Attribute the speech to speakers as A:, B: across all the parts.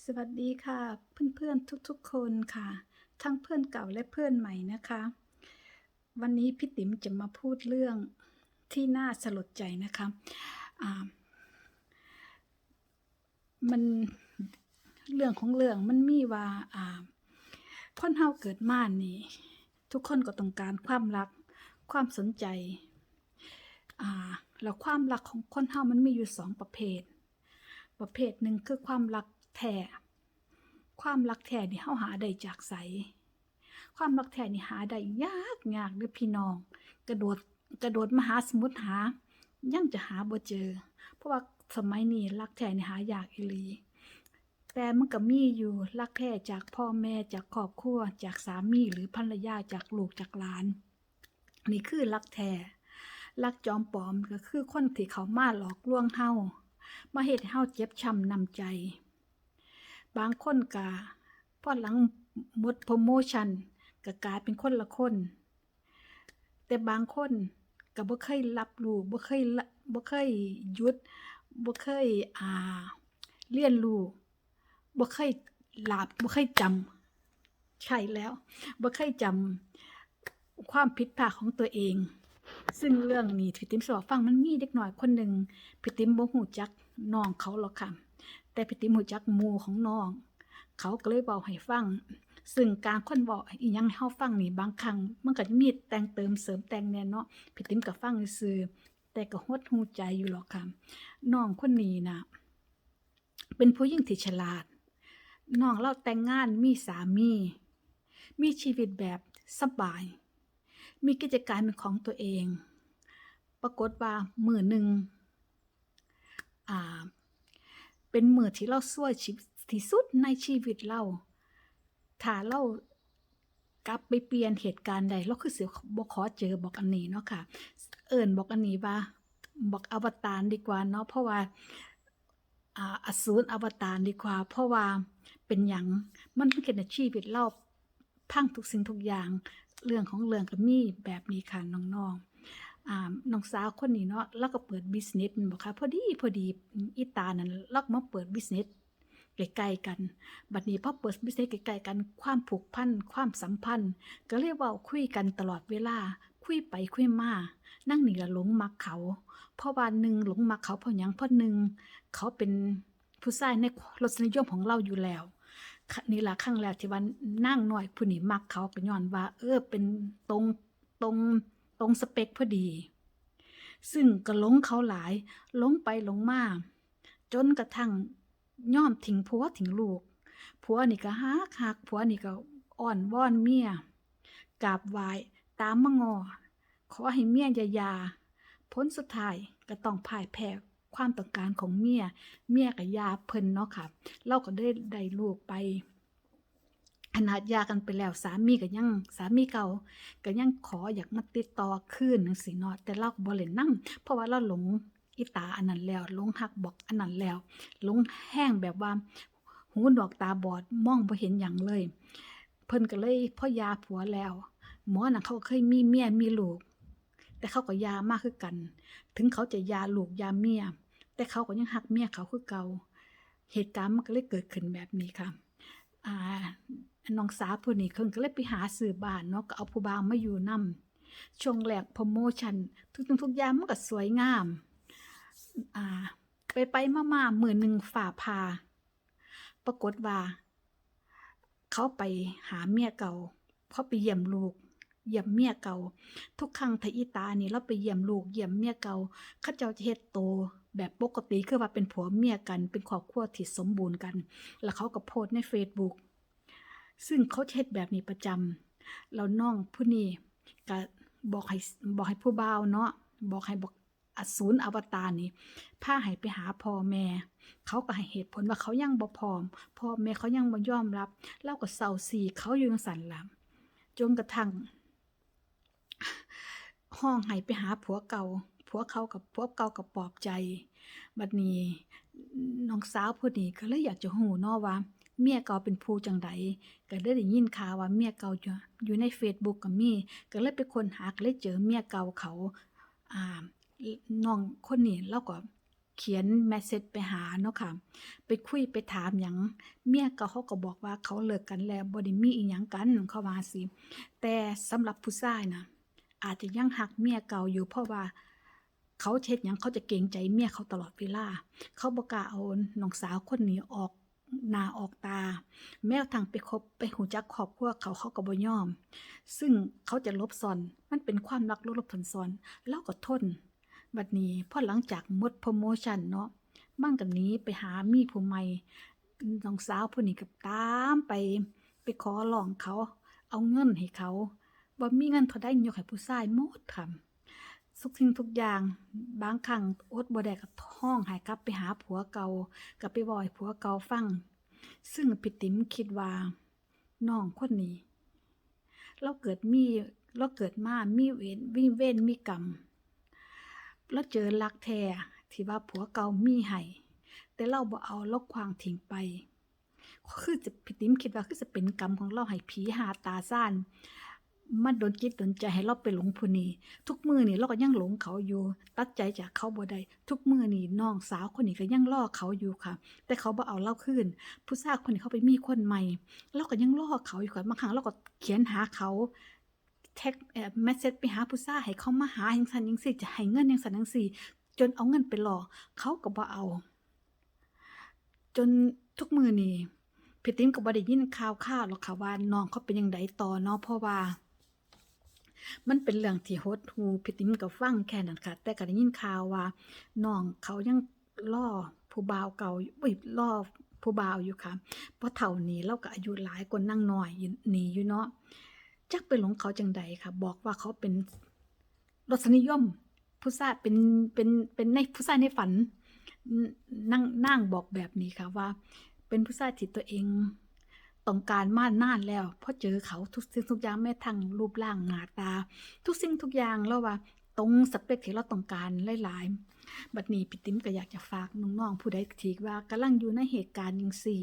A: สวัสดีค่ะเพื่อนๆทุกๆคนค่ะทั้งเพื่อนเก่าและเพื่อนใหม่นะคะวันนี้พี่ติ๋มจะมาพูดเรื่องที่น่าสลดใจนะคะอ่ามันเรื่องของเรื่องมันมีว่าคนเฮาเกิดมานี่ทุกคนก็ต้องการความรักความสนใจอ่าแล้วความรักของคนเฮามันมีอยู่สองประเภทหนึ่งคือความรักแท้ ความรักแท้นี่เฮาหาได้จากไสความรักแท้นี่หาได้ยากเด้อพี่น้องกระโดดมหาสมุทรหายังจะหาบ่เจอเพราะว่าสมัยนี้รักแท้นี่หายากอีหลีแต่มันก็มีอยู่รักแท้จากพ่อแม่จากครอบครัวจากสามีหรือภรรยาจากลูกจากหลานนี่คือรักแท้รักจอมปลอมก็คือคนที่เขามาหลอกลวงเฮามาเฮ็ดให้เฮาเจ็บช้ำน้ำใจ บางคนก็พอหลังหมดโพรโมชันก็กลายเป็นคนละคน แต่บางคนก็บ่เคยรับรู้บ่เคยหยุดบ่เคยเรียนรู้บ่เคยบ่เคยจำใช่แล้วบ่เคยจำความผิดพลาดของตัวเอง ซึ่งเรื่องนี้พี่ติ๋มสิเว้าฟังมันมีเด็กน้อยคนหนึ่งพี่ติ๋มบ่ฮู้จักน้องเขาหรอกค่ะแต่พี่ติ๋มรู้จักหมู่ของน้องเขาก็เลยเว้าให้ฟังซึ่งการคนเว้าอิหยังให้เฮาฟังนี่บางครั้งมันก็จะมีแต่งเติมเสริมแต่งแหน่เนาะพี่ติ๋มก็ฟังซื่อๆแต่ก็หดหู่ใจอยู่หรอกค่ะน้องคนนี้น่ะเป็นผู้หญิงที่ฉลาดน้องเลาแต่งงานมีสามีมีชีวิตแบบสบายมีกิจการเป็นของตัวเอง ปรากฏว่ามื้อหนึ่งอ่าเป็นมื้อที่เราซวยที่สุดในชีวิตเราถ้าเรากลับไปเปลี่ยนเหตุการณ์ใดเราคือสิบ่ขอเจอบอกอันนี้เนาะค่ะเอิ้นบอกอันนี้ว่าบอกอวตารดีกว่าเนาะเพราะว่าอสูรอวตารดีกว่าเพราะว่าเป็นหยังมันเฮ็ดให้ชีวิตเราพังทุกสิ่งทุกอย่างเรื่องของเรื่องก็มีแบบนี้ค่ะน้องๆ น้องสาวคนนี้เนาะเราก็เปิดบิสเนสแม่นบ่คะพอดีอีตานั่นเลาก็มาเปิดบิสเนสใกล้ๆกันบัดนี้พอเปิดบิสเนสใกล้ๆกันความผูกพันความสัมพันธ์ก็เลยเว้าคุยกันตลอดเวลาคุยไปคุยมานางนี่ล่ะหลงมักเขาเพราะว่าหนึ่งหลงมักเขาเพราะหยังเพราะหนึ่งเขาเป็นผู้ชายในรสนิยมของเราอยู่แล้วนี่ล่ะครั้งแรกที่ว่านางน้อยผู้นี้มักเขาก็ย้อนว่าเป็นตรงตรงตรงสเปกพอดี ซึ่งก็หลงเขาหลายหลงไปหลงมาจนกระทั่งยอมทิ้งผัวทิ้งลูกผัวนี่ก็ฮักผัวนี่ก็อ้อนวอนเมียกราบไหว้ตามมาง้อขอให้เมียอย่าหย่าผลสุดท้ายก็ต้องพ่ายแพ้ความต้องการของเมียก็หย่าเพิ่นเนาะค่ะเราก็ได้ลูกไปขนาดหย่ากันไปแล้วสามีเก่าก็ยังขออยากมาติดต่อคืนจังซี้เนาะแต่เราก็บ่เล่นนำเพราะว่าเราหลงอีตาอันนั้นแล้วหลงรักบอกอันนั้นแล้วหลงแห้งแบบว่าหูหนวกตาบอดมองบ่เห็นหยังเลยเพิ่นก็เลยพอหย่าผัวแล้วหมอน่ะเขาก็เคยมีเมียมีลูกแต่เขาก็หย่ามาคือกันถึงเขาจะหย่าลูกหย่าเมียแต่เขาก็ยังรักเมียเขาคือเก่าเหตุการณ์มันก็เลยเกิดขึ้นแบบนี้ค่ะ อ่าน้องสาวผู้นี้เพิ่นก็เลยไปหาซื้อบ้านเนาะก็เอาผู้บ่าวมาอยู่นำช่วงแรกโพรโมชันทุกสิ่งทุกอย่างมันก็สวยงามอ่าไปๆมาๆมื้อหนึ่งฟ้าผ่าปรากฏว่าเขาไปหาเมียเก่าเขาไปเยี่ยมลูกเยี่ยมเมียเก่าทุกครั้งที่อีตานี่เลาไปเยี่ยมลูกเยี่ยมเมียเก่าเขาเจ้าจะเฮ็ดโตแบบปกติคือว่าเป็นผัวเมียกันเป็นครอบครัวที่สมบูรณ์กันแล้วเขาก็โพสต์ในเฟซบุ๊ก ซึ่งเขาเฮ็ดแบบนี้ประจำแล้วน้องผู้นี้ก็บอกให้ผู้บ่าวเนาะบอกอสูรอวตารนี่พาให้ไปหาพ่อแม่เขาก็ให้เหตุผลว่าเขายังบ่พร้อมพ่อแม่เขายังบ่ยอมรับเลาก็เซ้าซี้เขาอยู่จังซั้นล่ะจนกระทั่งร้องให้ไปหาผัวเก่าผัวเก่าก็ปลอบใจบัดนี้น้องสาวผู้นี้ก็เลยอยากจะรู้เนาะว่าเมียเก่าเป็นผู้จั่งใดก็เลยได้ยินข่าวว่าเมียเก่าอยู่ในเฟซบุ๊กก็มีก็เลยไปค้นหาก็เลยเจอเมียเก่าเขาอ่าน้องคนนี้เลาก็ เขียนเมสเสจไปหาเนาะค่ะไปคุยไปถามหยังเมียเก่าเขาก็บอกว่าเขาเลิกกันแล้วบ่ได้มีอีหยังกันเขาว่าสิแต่สำหรับผู้ชายนะอาจจะยังหักเมียเก่าอยู่เพราะว่าเขาเฮ็ดหยังเขาจะเกรงใจเมียเขาตลอดเวลาเขาบ่กล้าเอาน้องสาวคนนี้ออกหน้าออกตาแม้กระทั่งไปคบไปหูจักครอบครัวเขาก็บ่ยอมซึ่งเขาจะลบซ่อนมันเป็นความรักลบๆซ่อนๆเราก็ทน บัดนี้พอหลังจากหมดโพรโมชันเนาะมั่งกันนี้ไปหามีผู้ใหม่น้องสาวผู้นี้ก็ตามไปขอร้องเขาเอาเงินให้เขาบ่มีเงินเท่าใดยกให้ผู้ชายหมดค่ะทุกสิ่งทุกอย่างบางครั้งอดบ่ได้ก็ท้องให้กลับไปหาผัวเก่าก็ไปเว้าให้ผัวเก่าฟังซึ่งพี่ติ๋มคิดว่าน้องคนนี้เราเกิดมามีเวรมีกรรม แล้วเจอรักแท้ที่ว่าผัวเก่ามีให้แต่เราบ่เอาเราขว้างทิ้งไปคือจะพี่ติ๋มคิดว่าคือจะเป็นกรรมของเราให้ผีหาตาซ่านมาดลจิตดลใจให้เราไปหลงผู้นี้ทุกมื้อนี้เราก็ยังหลงเขาอยู่ตัดใจจากเขาบ่ได้ทุกมื้อนี้น้องสาวคนนี้ก็ยังรอเขาอยู่ค่ะแต่เขาบ่เอาเราคืนผู้ชายคนนี้เขาไปมีคนใหม่เราก็ยังรอเขาอยู่ค่ะบางครั้งเราก็เขียนหาเขาแท็กเมสเสจไปหาผู้ชายให้เขามาหาจังซั่นจังซี่จะให้เงินจังซั่นจังซี่จนเอาเงินไปหลอกเขาก็บ่เอาจนทุกมื้อนี้พี่ติ๋มก็บ่ได้ยินข่าวๆหรอกค่ะว่าน้องเขาเป็นจังไดต่อเนาะเพราะว่ามันเป็นเรื่องที่หดหู่พี่ติ๋มก็ฟังแค่นั้นค่ะแต่ก็ได้ยินข่าวว่าน้องเขายังรอผู้บ่าวเก่ารอผู้บ่าวอยู่ค่ะเพราะเฒ่านี้เราก็อายุหลายกว่านางน้อยนี่อยู่เนาะจักไปหลงเขาจังใดค่ะบอกว่าเขาเป็นรสนิยมผู้ชายเป็นในผู้ชายในฝันนางบอกแบบนี้ค่ะว่าเป็นผู้ชายที่ตัวเองต้องการมานานแล้วเพราะเจอเขาทุกสิ่งทุกอย่างแม้ทั้งรูปร่างหน้าตาทุกสิ่งทุกอย่างแล้วว่าตรงสเปคที่เราต้องการหลายๆบัดนี้พี่ติ๋มก็อยากจะฝากน้องๆผู้ใดที่ว่ากำลังอยู่ในเหตุการณ์จังซี่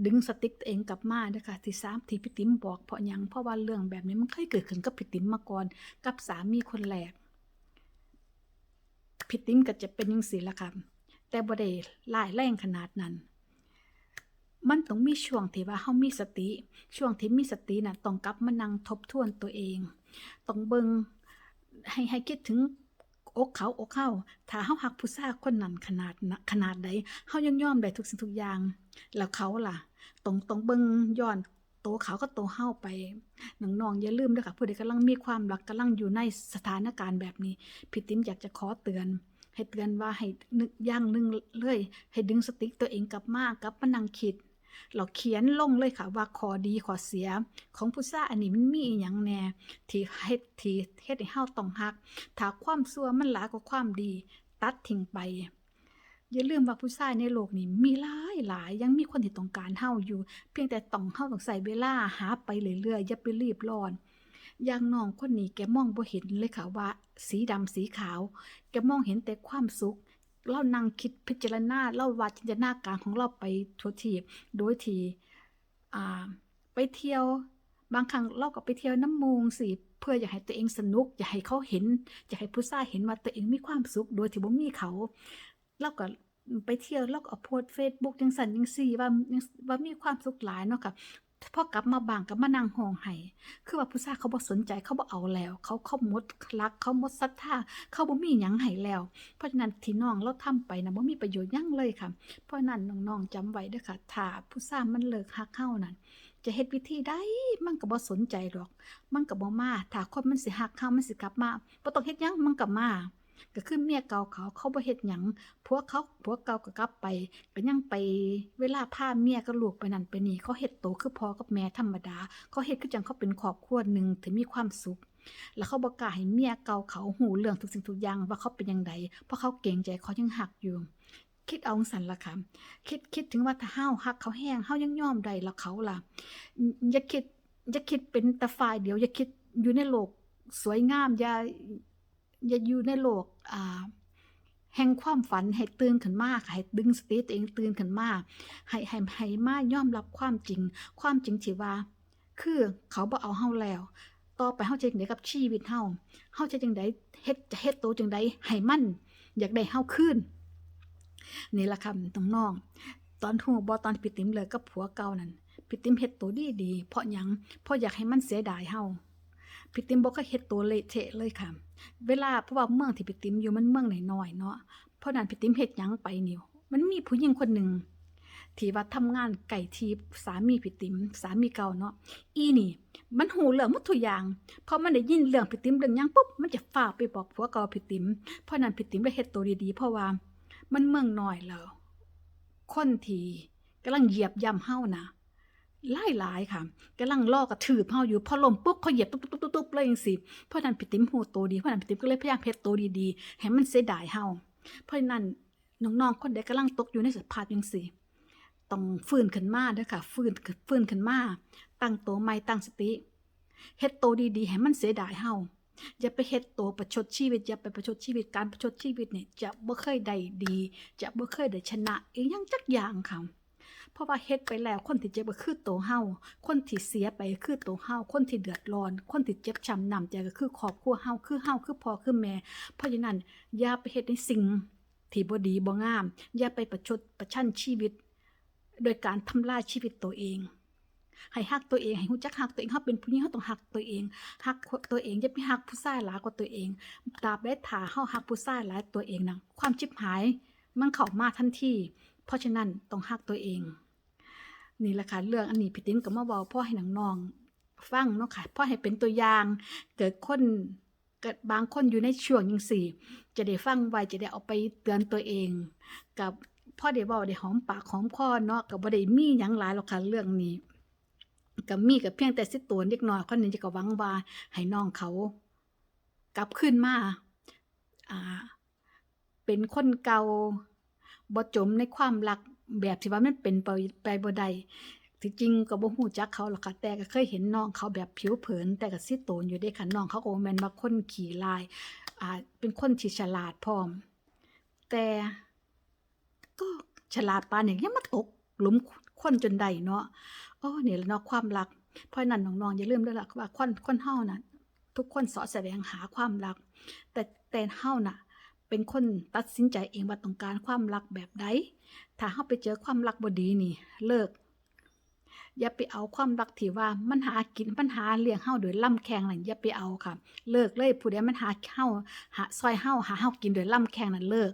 A: ดึงสติตัวเองกลับมาเด้อค่ะที่พี่ติ๋มบอกเพราะหยังเพราะว่าเรื่องแบบนี้มันเคยเกิดขึ้นกับพี่ติ๋มมาก่อนกับสามีคนแรกพี่ติ๋มก็จะเป็นจังซี่ล่ะค่ะแต่บ่ได้ร้ายแรงขนาดนั้นมันต้องมีช่วงที่ว่าเฮามีสติช่วงที่มีสติน่ะต้องกลับมานั่งทบทวนตัวเองต้องเบิ่งให้คิดถึงอกเขาถ้าเฮารักผู้ชายคนนั้นขนาดใดเฮายังยอมได้ทุกสิ่งทุกอย่างแล้วเขาล่ะต้องเบิ่งย้อนตัวเขากับตัวเฮาไปน้องๆอย่าลืมเด้อค่ะผู้ใดกำลังมีความรักกำลังอยู่ในสถานการณ์แบบนี้พี่ติ๋มอยากจะขอเตือนให้เตือนว่าให้นึกอย่างหนึงเลยให้ดึงสติตัวเองกลับมานั่งคิดเราเขียนลงเลยค่ะว่าข้อดีข้อเสียของผู้ชายอันนี้มันมีอิหยังแหน่ที่เฮ็ดให้เฮาต้องรักถ้าความชั่วมันหลายกว่าความดีตัดทิ้งไปอย่าลืมว่าผู้ชายในโลกนี้มีหลายยังมีคนที่ต้องการเฮาอยู่เพียงแต่เฮาต้องใช้เวลาหาไปเรื่อยๆอย่าไปรีบร้อนอย่างน้องคนนี้แกมองบ่เห็นเลยค่ะว่าสีดำสีขาวแกมองเห็นแต่ความสุขเรานั่งคิดพิจารณาเราว่าจินตนาการของเราไปทั่วทีโดยที่ไปเที่ยวบางครั้งเราก็ไปเที่ยวน้ำหมู่จั่งซี้เพื่ออยากให้ตัวเองสนุกอยากให้เขาเห็นอยากให้ผู้ชายเห็นว่าตัวเองมีความสุขโดยที่บ่มีเขาเราก็ไปเที่ยวเราก็เอาโพสต์เฟซบุ๊กจังซั่นจังซี่ว่ามีความสุขหลายเนาะค่ะพอกลับมาบ้านก็มานั่งร้องไห้คือว่าผู้ชายเขาบ่สนใจเขาบ่เอาแล้วเขาหมดรักเขาหมดศรัทธาเขาบ่มีหยังให้แล้วเพราะฉะนั้นที่น้องเราทำไปน่ะบ่มีประโยชน์หยังเลยค่ะเพราะฉะนั้นน้องๆจำไว้เด้อค่ะถ้าผู้ชายมันเลิกรักเฮานั่นจะเฮ็ดวิธีใดมันก็บ่สนใจดอกมันก็บ่มาถ้าคนมันสิรักเฮามันสิกลับมาบ่ต้องเฮ็ดหยังมันก็มาก็คือเมียเก่าเขาบ่เฮ็ดหยังผัวเก่าก็กลับไปก็ยังไปเวลาพาเมียกับลูกไปนั่นไปนี่เขาเฮ็ดโตคือพ่อกับแม่ธรรมดาเขาเฮ็ดคือจังเขาเป็นครอบครัวหนึ่งที่มีความสุขแล้วเขาบ่กล้าให้เมียเก่าเขารู้เรื่องทุกสิ่งทุกอย่างว่าเขาเป็นจังไดเพราะเขาเกรงใจเขายังรักอยู่คิดเอาจั่งซั้นล่ะค่ะคิดถึงว่าถ้าเฮารักเขาแรงเฮายังยอมได้แล้วเขาล่ะอย่าคิดเป็นแต่ฝ่ายเดียวอย่าคิดอยู่ในโลกสวยงามอย่าอยู่ในโลกแห่งความฝันให้ตื่นขึ้นมาให้ดึงสติตัวเองตื่นขึ้นมาให้มายอมรับความจริงที่ว่าคือเขาบ่เอาเฮาแล้วต่อไปเฮาจะจังไดกับชีวิตเฮาจะจังไดจะเฮ็ดโตจังไดให้มันอยากได้เฮาคืน นี่ล่ะค่ะน้องๆตอนฮู้บ่ตอนพี่ติ๋มเลิกกับผัวเก่านั่นพี่ติ๋มเฮ็ดตัวดีๆเพราะหยังเพราะอยากให้มันเสียดายเฮาพี่ติ๋มบ่เคยเฮ็ดตัวเละเทะเลยค่ะเวลาเพราะว่าเมืองที่พี่ติ๋มอยู่มันเมืองน้อยๆเนาะเพราะนั้นพี่ติ๋มเฮ็ดหยังไปนี่มันมีผู้หญิงคนหนึ่งที่ว่าทำงานใกล้ที่สามีพี่ติ๋มสามีเก่าเนาะอีนี่มันหูเรื่องหมดทุกอย่างพอมันได้ยินเรื่องพี่ติ๋มเรื่องหยังปุ๊บมันจะฟ้าวไปบอกผัวเก่าพี่ติ๋มเพราะนั้นพี่ติ๋มเลยเฮ็ดตัวดีๆเพราะว่ามันเมืองน้อยแล้วคนที่กำลังเหยียบย่ำเฮานะหลายๆค่ะกำลังลอกกระทืบเฮาอยู่พอล้มปุ๊บเขาเหยียบตุ๊บๆๆๆเลยจังซี่เพราะนั้นพี่ติ๋มหูตัวดีเพราะนั้นพี่ติ๋มก็เลยพยายามเฮ็ดตัวดีๆให้มันเสียดายเฮาเพราะฉะนั้นน้องๆคนใดกำลังตกอยู่ในสภาพจังซี่ต้องฟื้นขึ้นมาเด้อค่ะฟื้นขึ้นมาตั้งตัวใหม่ตั้งสติเฮ็ดตัวดีๆให้มันเสียดายเฮาอย่าไปเฮ็ดตัวประชดชีวิตอย่าไปประชดชีวิตการประชดชีวิตเนี่ยจะบ่เคยได้ดีจะบ่เคยได้ชนะอีหยังจักอย่างค่ะเพราะว่าเฮ็ดไปแล้วคนที่เจ็บก็คือตัวเฮาคนที่เสียไปก็คือตัวเฮาคนที่เดือดร้อนคนที่เจ็บช้ำน้ำใจก็คือครอบครัวเฮาคือพ่อคือแม่เพราะฉะนั้นอย่าไปเฮ็ดในสิ่งที่บ่ดีบ่งามอย่าไปประชดประชันชีวิตโดยการทำลายชีวิตตัวเองให้ฮักตัวเองให้รู้จักฮักตัวเองเฮาเป็นผู้หญิงเฮาต้องฮักตัวเองฮักตัวเองอย่าไปฮักผู้ชายหลายกว่าตัวเองตราบใดถ้าเฮาฮักผู้ชายหลายตัวเองน่ะความชิบหายมันเข้ามาทันทีเพราะฉะนั้นต้องฮักตัวเองนี่แหละค่ะเรื่องอันนี้พี่ติ๋มก็มาเว้าพ่อให้น้องๆฟังเนาะค่ะพ่อให้เป็นตัวอย่างเกิดบางคนอยู่ในช่วงจังซี่จะได้ฟังไว้จะได้เอาไปเตือนตัวเองกับพ่อได้เว้าได้หอมปากหอมคอเนาะก็บ่ได้มีหยังหลายหรอกค่ะเรื่องนี้ก็มีก็เพียงแต่สิตัวเล็กน้อยคนนี้จะก็หวังว่าให้น้องเขากลับคืนมาอ่าเป็นคนเก่าบ่จมในความรักแบบที่ว่ามันเป็นไปบ่ได้ที่จริงก็บ่ฮู้จักเขาหรอกค่ะแต่ก็เคยเห็นน้องเขาแบบผิวเผินแต่ก็สิโตนอยู่เดะค่ะน้องเขาก็บ่แม่นว่าคนขี้ร้ายเป็นคนที่ฉลาดพร้อมแต่ก็ฉลาดปานนี้ยังมาตกหลุมคนจนได้เนาะนี่แหละเนาะความรักเพราะฉะนั้นน้องๆอย่าลืมเด้อล่ะว่าคนเฮาน่ะทุกคนเสาะแสวงหาความรักแต่เฮาน่ะเป็นคนตัดสินใจเองว่าต้องการความรักแบบใดถ้าเฮาไปเจอความรักบ่ดีนี่เลิกอย่าไปเอาความรักที่ว่ามันหากินมันหาเลี้ยงเฮาโดยลำแข้งนั่นอย่าไปเอาค่ะเลิกเลยผู้ใดมันหาเฮาซอยเฮาหาเฮากินโดยลำแข้งนั่นเลิก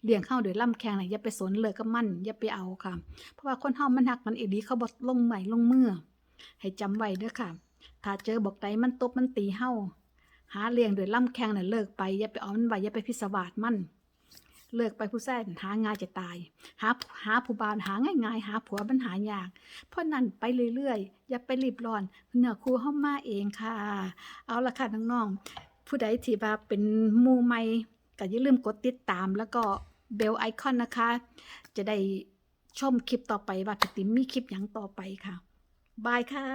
A: เลี้ยงเฮาโดยลำแข้งนั่นอย่าไปสนเลิกกับมันอย่าไปเอาค่ะเพราะว่าคนเฮามันฮักกันอีหลีเขาบ่ลงไม้ลงมือให้จำไว้เด้อค่ะถ้าเจอบอกใดมันตบมันตีเฮาหาเลี้ยงโดยลำแข้งนั่นเลิกไปอย่าไปเอามันไว้อย่าไปพิศวาสมันเลิกไปผู้ชายหาง่ายจะตายหาผู้บ่าวหาง่ายๆหาผัวมันหายากเพราะนั้นไปเรื่อยๆอย่าไปรีบร้อนเนื้อคู่เฮามาเองค่ะเอาล่ะค่ะน้องๆผู้ใดที่ว่าเป็นหมู่ใหม่ก็อย่าลืมกดติดตามแล้วก็เบลไอคอนนะคะจะได้ชมคลิปต่อไปว่าพี่ติ๋มมีคลิปหยังต่อไปค่ะบายค่ะ